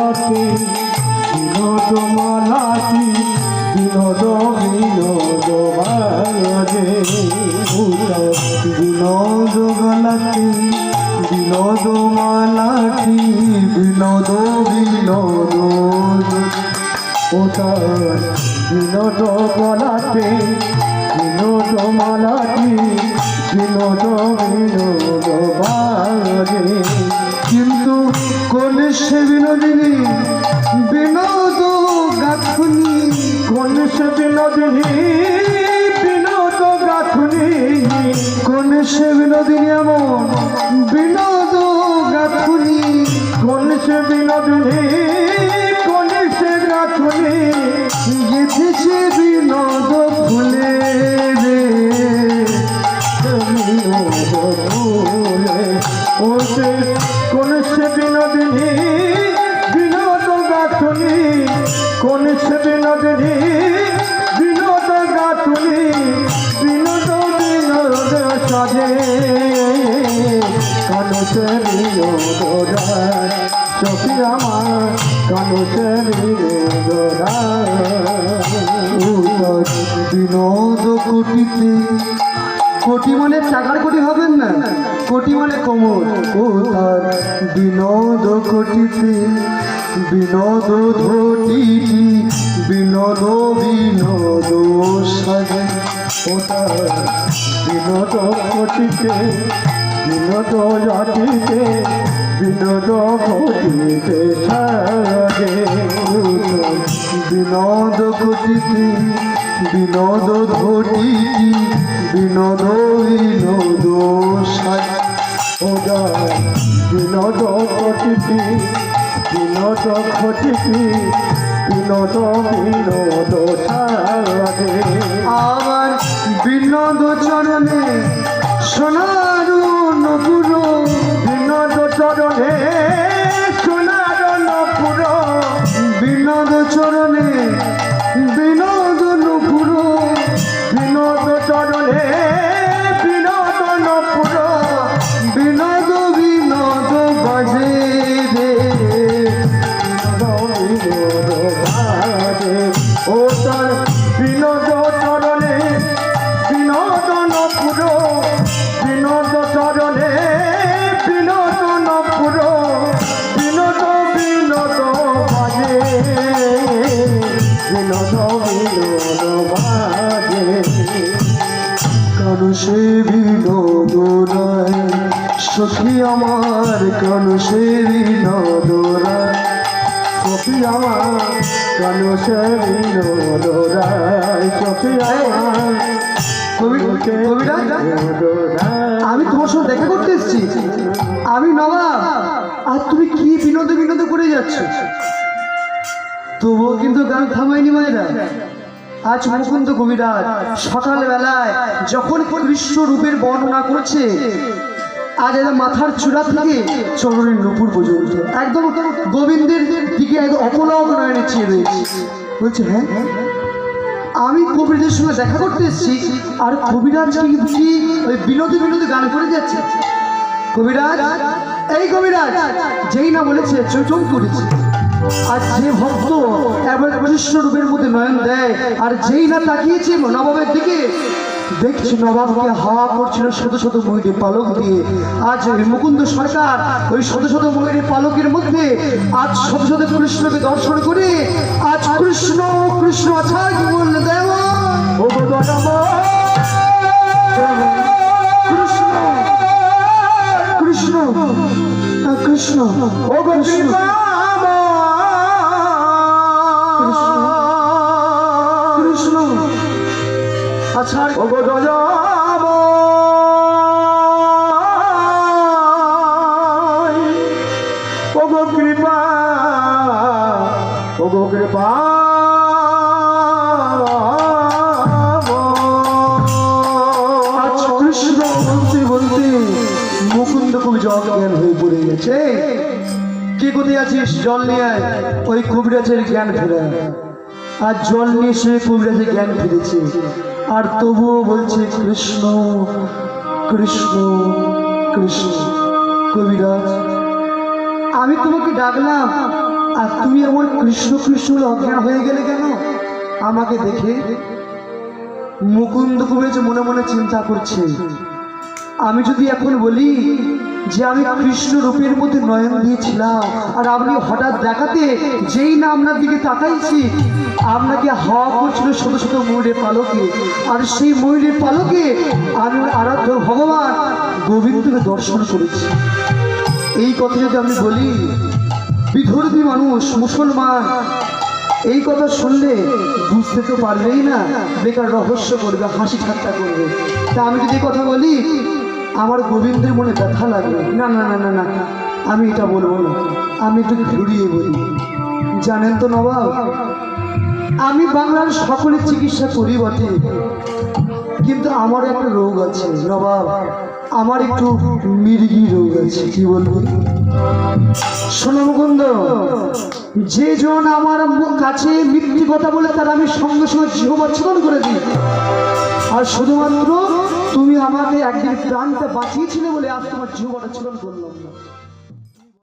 মালাটি বিনোদ মালাটি বিনোদ বিনোদ বাজে বিনোদ গলাটি বিনোদ মালাটি বিনোদ বিনোদ ওটা বিনোদ গলাটি বিনোদ মালাটি বিনোদ বিনোদ বাজে কিন্তু কোন সে বিনোদিনী বিনোদ গাথুনি কোন সে বিনোদিনী বিনোদ গাথুনি কোন সে বিনোদিনী এমন বিনোদ গাথুনি কোন সে বিনোদিনী কোন সে গাথুনি গেথেছে বিনোদ ফুলে রে বিনোদ ফুলে ওতে কোন সে বিনোদিনী বিনোদ গাথুনি কোন সে বিনোদিনী বিনোদ গাথুনি বিনোদ বিনোদ সাজে কানুষে বিনোদ চোখে আমার কানুষে বিনোদ বিনোদ কোটিতে কোটি মানে টাকার কোটি হবেন না কোটি মানে কোমর ও তার বিনোদ কোটিতে বিনোদ ধটিটি বিনোদ বিনোদ সাজে ও তার বিনোদ কোটিতে বিনোদ জাতিতে বিনোদ কোটিতে সাজে বিনোদ কোটিতে বিনোদ ধটিটি বিনোদ বিনোদ সাজে ওজা বিনোদ কোটিটি বিনোদ ঘটিটি বিনোদ বিনোদ সাজে আমার বিনোদ চরণে সোনার নপুর বিনোদ চরণে সোনার নপুর বিনোদ চরণে বিনোদ নপুর বিনোদ চরণে বিনোদ নপুর বিনোদ বিনোদ বাজে রে বিনোদ বাজে ও তার বিনোদ চরণে বিনোদ নপুর বিনোদ চরণে বিনোদ নপুর বিনোদ বিনোদ বাজে বিনোদ বিনোদ বাজে কানুষে বিনোদ রায় সখী আমার কানুষে বিনোদ রায় সখী আমার কানুষে বিনোদ রায় সখী আমার আমি তোমার সঙ্গে দেখা করতে এসেছি আমি নবাব আর তুমি কি বিনোদ বিনোদ করে যাচ্ছ তবুও কিন্তু গান থামাইনি মায়েরা আজ মুকুন্দ কবিরাজ সকালবেলায় যখন কৃষ্ণ রূপের বর্ণনা করছে আজ এদের মাথার চূড়া থেকে চরণের নুপুর পর্যন্ত একদম গোবিন্দের দিকে একদম অপলক নয়নে চেয়ে রয়েছে বলছে হ্যাঁ আমি কবিরাজের সঙ্গে দেখা করতে এসেছি আর কবিরাজ কি ওই বিনোদী বিনোদী গান করে যাচ্ছে কবিরাজ এই কবিরাজ যেই না বলেছে চৈচল করেছে আর যে ভক্ত একবার কৃষ্ণ রূপের মধ্যে নয়ন দেয় আর যেই না তাকিয়েছে নবাবের দিকে দেখছি নবাবকে হাওয়া করছিল শত শত ময়ূরের পালক দিয়ে আজ মুকুন্দ সরকার ওই শত শত ময়ূরের পালকের মধ্যে আজ শত শত কৃষ্ণকে দর্শন করে আজ কৃষ্ণ কৃষ্ণ আচ্ছা কি বললে দেব ও কৃষ্ণ কৃষ্ণ কৃষ্ণ ও কৃষ্ণ কৃষ্ণ আচ্ছা ও গো যাব ও গো কৃপা ও গো কৃপা কৃষ্ণ বলতে বলতে মুকুন্দ খুব জল জ্ঞান হয়ে পড়ে গেছে কে কোথায় আছিস জল নিয়ে আয় ওই কবিরাজের জ্ঞান ফেরা আর জল নিয়ে সে কবিরাজের জ্ঞান ফিরেছে আর তবুও বলছে কৃষ্ণ কৃষ্ণ কৃষ্ণ কবিরাজ আমি তোমাকে ডাকলাম আর তুমি এমন কৃষ্ণ কৃষ্ণ বলে অজ্ঞান হয়ে গেলে কেন? আমাকে দেখে মুকুন্দ কবি যে মনে মনে চিন্তা করছে, আমি যদি এখন বলি যে আমি কৃষ্ণ রূপের মধ্যে নয়ন দিয়েছিলাম, আর আপনি হঠাৎ দেখাতে যেই না আপনার দিকে তাকাইছি, আপনাকে হাওয়া করছিল শত শত ময়ূরের পালকে, আর সেই ময়ূরের পালকে আমি আরাধ্য ভগবান গোবিন্দকে দর্শন করেছি। এই কথা যদি আমি বলি, বিধর্মী মানুষ মুসলমান এই কথা শুনলে বুঝতে তো পারবেই না, বেকার রহস্য করবে, হাসি ঠাট্টা করবে। তা আমি যদি কথা বলি, আমার গোবিন্দের মনে ব্যথা লাগবে। না না না না না, আমি এটা বলবো না, আমি একটু ঘুরিয়ে বলি। জানেন তো নবাব, আমি বাংলার সকলের চিকিৎসা করি বটে, কিন্তু আমার একটা রোগ আছে নবাব, আমার একটু মির্গি রোগ আছে। কি বলবো শোনো মুকুন্দ, যে জন আমার কাছে মিথ্যে কথা বলে তার আমি সঙ্গে সঙ্গে জিহ্বাচ্ছাদন করে দিই, আর শুধুমাত্র তুমি আমাকে একদিন প্রাণটা বাঁচিয়েছিলে বলে আজ তোমার জিহ্বাচ্ছাদন করলাম না।